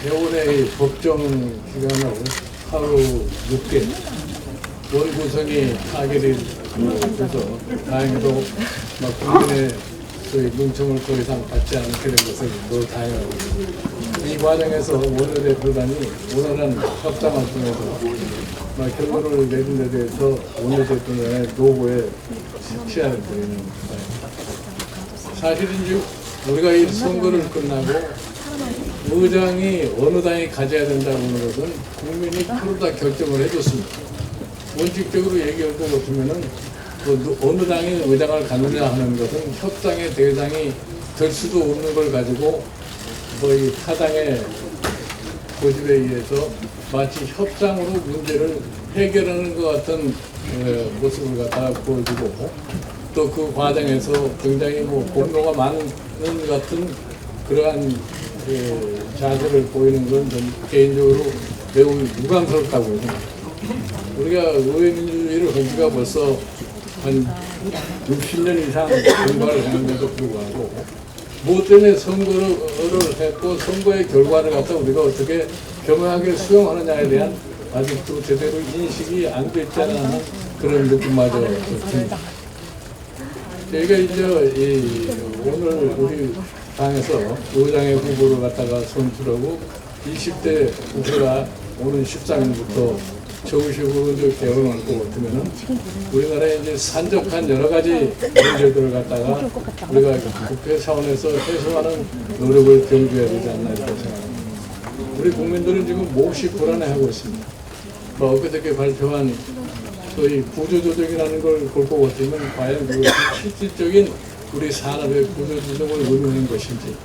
대원의 법정 기간을 하루 늦게 원구성이 타결이 돼서 다행히도 국민의 문청을 더 이상 받지 않게 된 것은 너무 다행하고, 이 과정에서 원내대표단이 원활한 협상을 통해서 결론을 내린 데 대해서 원내대표단의 노고에 칭찬을 드리는 바입니다. 사실은 우리가 이 선거를 끝나고 의장이 어느 당이 가져야 된다고 하는 것은 국민이 표로 다 결정을 해줬습니다. 원칙적으로 얘기할 것 같으면은 어느 당이 의장을 갖느냐 하는 것은 협상의 대상이 될 수도 없는 걸 가지고 거의 타당의 고집에 의해서 마치 협상으로 문제를 해결하는 것 같은 모습을 갖다가 보여주고, 또 그 과정에서 굉장히 공로가 많은 같은 그러한 자세를 보이는 건 개인적으로 매우 유감스럽다고 생각합니다. 우리가 의회민주주의를 한 지가 벌써 한 60년 이상 공부를 했는데도 불구하고 뭐 때문에 선거를 했고 선거의 결과를 갖다 우리가 어떻게 겸허하게 수용하느냐에 대한 아직도 제대로 인식이 안 됐지 않은 그런 느낌마저 듭니다. 저희가 이제 오늘 우리 당에서 의장의 후보를 갖다가 선출하고 20대 국회가 오는 13일부터 정식으로 개원할 것 같으면은 우리나라에 이제 산적한 여러 가지 문제들을 갖다가 우리가 국회 차원에서 해소하는 노력을 경주해야 되지 않나 이렇게 생각합니다. 우리 국민들은 지금 몹시 불안해하고 있습니다. 엊그저께 발표한 소위 구조조정이라는 걸 볼 것 같으면 과연 그 실질적인 우리 산업의 구조조정을 의미하는 것인지,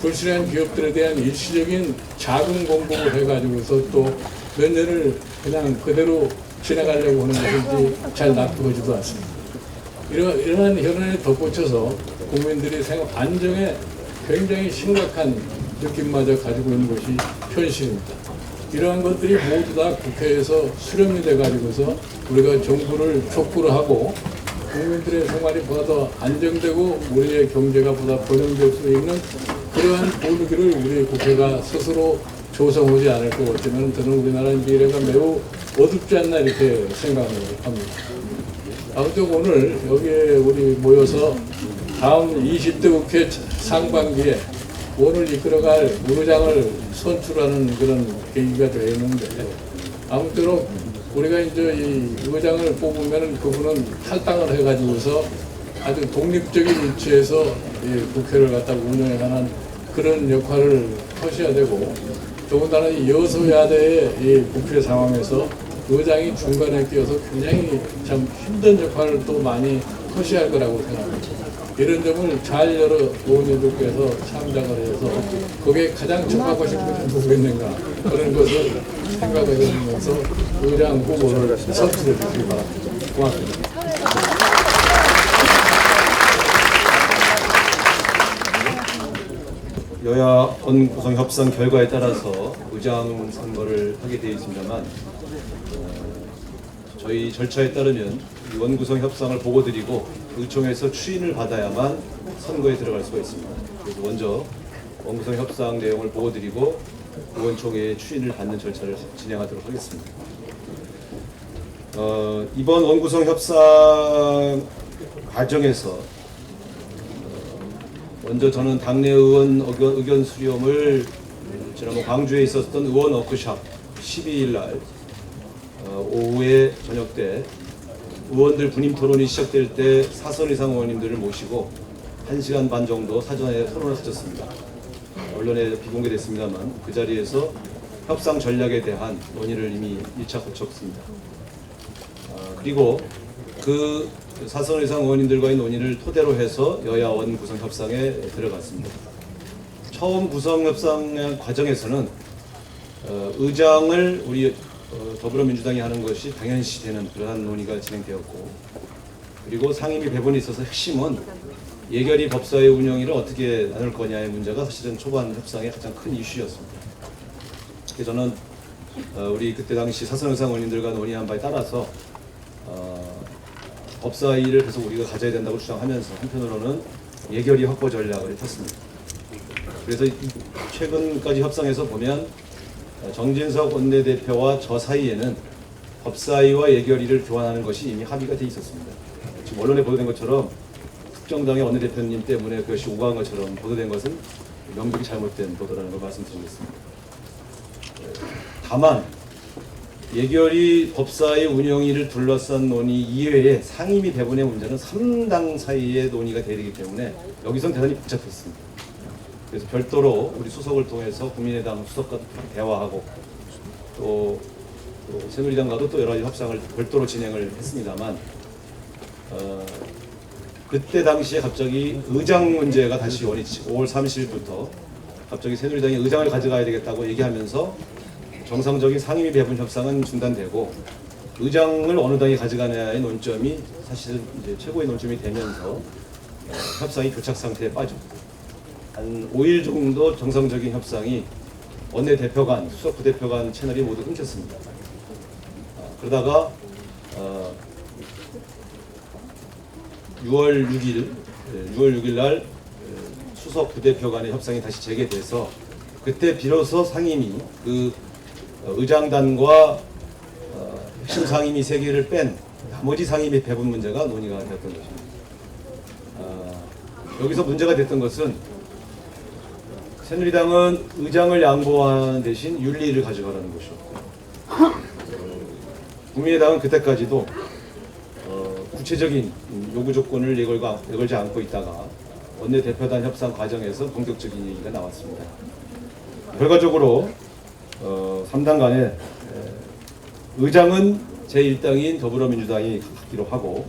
불신한 기업들에 대한 일시적인 자금 공급을 해가지고서 또 몇 년을 그냥 그대로 지나가려고 하는 것인지 잘 납득하지도 않습니다. 이러한 현안에 덧붙여서 국민들의 생활 안정에 굉장히 심각한 느낌마저 가지고 있는 것이 현실입니다. 이러한 것들이 모두 다 국회에서 수렴이 돼가지고서 우리가 정부를 촉구를 하고 국민들의 생활이 보다 더 안정되고 우리의 경제가 보다 번영될 수 있는 그러한 분위기를 우리 국회가 스스로 조성하지 않을 것 같으면 저는 우리나라의 미래가 매우 어둡지 않나 이렇게 생각을 합니다. 아무튼 오늘 여기에 우리 모여서 다음 20대 국회 상반기에 원을 이끌어갈 의장을 선출하는 그런 계기가 되어 있는데, 아무쪼록 우리가 이제 이 의장을 뽑으면 그분은 탈당을 해가지고서 아주 독립적인 위치에서 이 국회를 갖다 운영하는 그런 역할을 하셔야 되고, 더군다나 이 여소야대의 이 국회 상황에서 의장이 중간에 끼어서 굉장히 참 힘든 역할을 또 많이 하셔야 할 거라고 생각합니다. 이런 점을 잘 여러 의원님들께서 참작을 해서 거기에 가장 접하고 싶은 분 누구겠는가 그런 것을 생각하면서 의장 후보를 선출해 주시기 바랍니다. 고맙습니다. 여야 원구성 협상 결과에 따라서 의장 선거를 하게 되어 있습니다만, 저희 절차에 따르면 이 원구성 협상을 보고드리고 의총에서 추인을 받아야만 선거에 들어갈 수가 있습니다. 그래서 먼저 원구성 협상 내용을 보고드리고 의원총회의 추인을 받는 절차를 진행하도록 하겠습니다. 이번 원구성 협상 과정에서 먼저 저는 당내 의원 의견 수렴을 지난번 광주에 있었던 의원 워크숍 12일 날 오후에 저녁 때 의원들 분임 토론이 시작될 때 4선 이상 의원님들을 모시고 1시간 반 정도 사전에 토론을 가졌습니다. 언론에 비공개됐습니다만 그 자리에서 협상 전략에 대한 논의를 이미 1차 거쳤습니다. 그리고 그 4선 이상 의원님들과의 논의를 토대로 해서 여야 원 구성 협상에 들어갔습니다. 처음 구성 협상 과정에서는 의장을 우리 더불어민주당이 하는 것이 당연시 되는 그러한 논의가 진행되었고, 그리고 상임위 배분에 있어서 핵심은 예결위 법사위 운영위를 어떻게 나눌 거냐의 문제가 사실은 초반 협상의 가장 큰 이슈였습니다. 그래서 저는 우리 그때 당시 사선 의상 의원님들과 논의한 바에 따라서 법사위를 계속 우리가 가져야 된다고 주장하면서 한편으로는 예결위 확보 전략을 폈습니다. 그래서 최근까지 협상에서 보면 정진석 원내대표와 저 사이에는 법사위와 예결위를 교환하는 것이 이미 합의가 돼 있었습니다. 지금 언론에 보도된 것처럼 특정당의 원내대표님 때문에 그것이 오가한 것처럼 보도된 것은 명백히 잘못된 보도라는 걸 말씀드리겠습니다. 다만 예결위 법사위 운영위를 둘러싼 논의 이외에 상임위 배분의 문제는 3당 사이의 논의가 되기 때문에 여기선 대단히 복잡했습니다. 그래서 별도로 우리 수석을 통해서 국민의당 수석과 대화하고 또 새누리당과도 또 여러 가지 협상을 별도로 진행을 했습니다만 그때 당시에 갑자기 의장 문제가 다시 원위치 5월 30일부터 갑자기 새누리당이 의장을 가져가야 되겠다고 얘기하면서 정상적인 상임위 배분 협상은 중단되고 의장을 어느 당이 가져가냐의 논점이 사실은 이제 최고의 논점이 되면서 협상이 교착 상태에 빠졌고 한 5일 정도 정상적인 협상이 원내대표 간, 수석 부대표 간 채널이 모두 끊겼습니다. 그러다가 6월 6일 날 수석 부대표 간의 협상이 다시 재개돼서 그때 비로소 상임위 그 의장단과 핵심 상임위 3개를 뺀 나머지 상임위 배분 문제가 논의가 됐던 것입니다. 여기서 문제가 됐던 것은 새누리당은 의장을 양보하는 대신 윤리를 가져가라는 것이었고 국민의당은 그때까지도 구체적인 요구 조건을 내걸지 않고 있다가 원내대표단 협상 과정에서 본격적인 얘기가 나왔습니다. 결과적으로 3당 간에 의장은 제1당인 더불어민주당이 갖기로 하고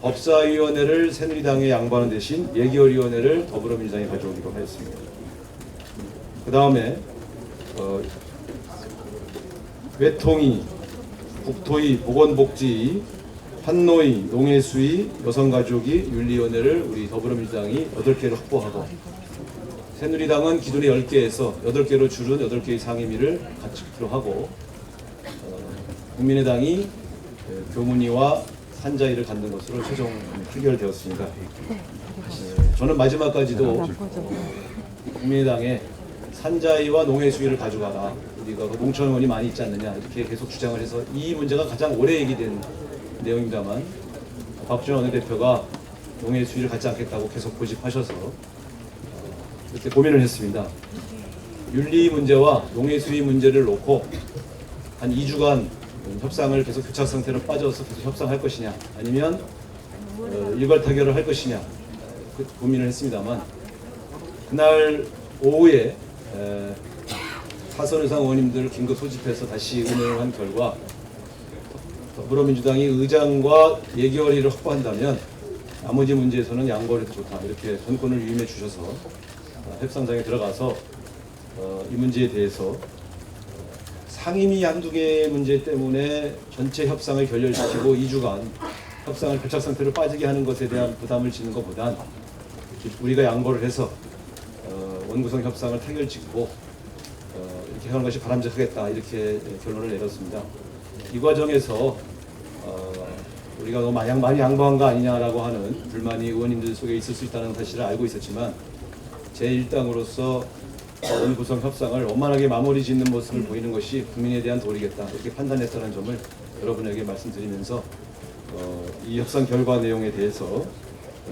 법사위원회를 새누리당에 양보하는 대신 예결위원회를 더불어민주당이 가져오기로 하였습니다. 그 다음에 외통위, 국토위, 보건복지, 환노위, 농해수위, 여성가족위, 윤리위원회를 우리 더불어민주당이 8개를 확보하고 새누리당은 기존의 10개에서 8개로 줄은 8개의 상임위를 갖추기로 하고 국민의당이 교문위와 산자위를 갖는 것으로 최종 해결되었습니다. 저는 마지막까지도 국민의당의 산자위와 농해수위를 가져가라. 우리가 농촌 의원이 많이 있지 않느냐 이렇게 계속 주장을 해서 이 문제가 가장 오래 얘기된 내용입니다만 박준원 원내대표가 농해수위를 갖지 않겠다고 계속 고집하셔서 이렇게 고민을 했습니다. 윤리 문제와 농해수위 문제를 놓고 한 2주간 협상을 계속 교착 상태로 빠져서 계속 협상할 것이냐 아니면 일괄 타결을 할 것이냐 고민을 했습니다만 그날 오후에 사선 의상 의원님들을 긴급 소집해서 다시 의논을 한 결과 더불어민주당이 의장과 예결위를 확보한다면 나머지 문제에서는 양보를 해도 좋다 이렇게 전권을 위임해 주셔서 협상장에 들어가서 이 문제에 대해서 상임위 한두 개의 문제 때문에 전체 협상을 결렬시키고 2주간 협상을 교착 상태로 빠지게 하는 것에 대한 부담을 지는 것보단 우리가 양보를 해서 원구성 협상을 타결짓고 이렇게 하는 것이 바람직하겠다 이렇게 결론을 내렸습니다. 이 과정에서 우리가 너무 많이 양보한 거 아니냐라고 하는 불만이 의원님들 속에 있을 수 있다는 사실을 알고 있었지만 제1당으로서 원구성 협상을 원만하게 마무리 짓는 모습을 보이는 것이 국민에 대한 도리겠다 이렇게 판단했다는 점을 여러분에게 말씀드리면서 이 협상 결과 내용에 대해서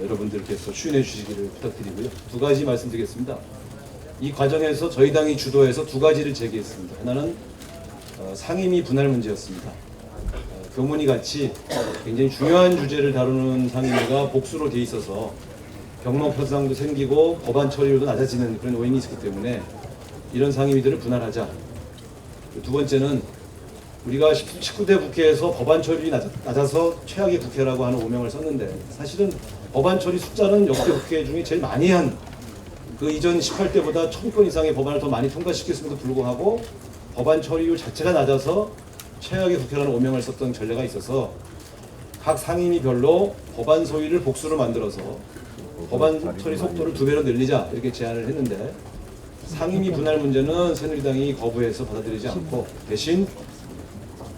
여러분들께서 추인해 주시기를 부탁드리고요. 2가지 말씀드리겠습니다. 이 과정에서 저희 당이 주도해서 2가지를 제기했습니다. 하나는 상임위 분할 문제였습니다. 교문위 같이 굉장히 중요한 주제를 다루는 상임위가 복수로 돼 있어서 경로 편성도 생기고 법안 처리율도 낮아지는 그런 요인이 있기 때문에 이런 상임위들을 분할하자. 2번째는 우리가 19대 국회에서 법안 처리율이 낮아서 최악의 국회라고 하는 오명을 썼는데 사실은 법안 처리 숫자는 역대 국회 중에 제일 많이 한 그 이전 18대보다 1000건 이상의 법안을 더 많이 통과시켰음에도 불구하고 법안 처리율 자체가 낮아서 최악의 국회라는 오명을 썼던 전례가 있어서 각 상임위별로 법안 소위를 복수로 만들어서 법안 처리 속도를 2배로 늘리자 이렇게 제안을 했는데 상임위 분할 문제는 새누리당이 거부해서 받아들이지 않고 대신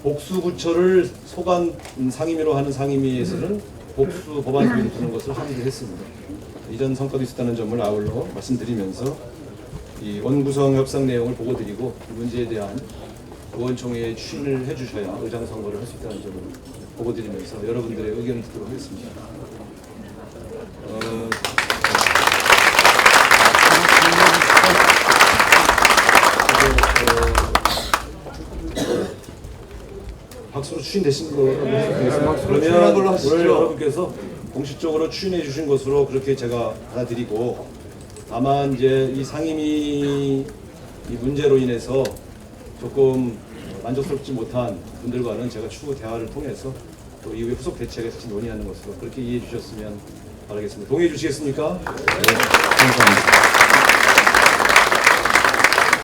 복수부처를 소관 상임위로 하는 상임위에서는 복수 법안 소위를 두는 것을 합의를 했습니다. 이전 성과도 있었다는 점을 아울러 말씀드리면서 이 원구성 협상 내용을 보고드리고 이 문제에 대한 의원총회에 추진을 해주셔야 의장 선거를 할 수 있다는 점을 보고드리면서 여러분들의 의견을 듣도록 하겠습니다. 박수로 추진되신 거라고 생각되겠습니다. 그러면 오늘 여러분께서 공식적으로 추진해 주신 것으로 그렇게 제가 받아들이고, 다만 이제 이 상임위 이 문제로 인해서 조금 만족스럽지 못한 분들과는 제가 추후 대화를 통해서 또 이후에 후속 대책에 같이 논의하는 것으로 그렇게 이해해 주셨으면 바라겠습니다. 동의해 주시겠습니까? 네, 감사합니다.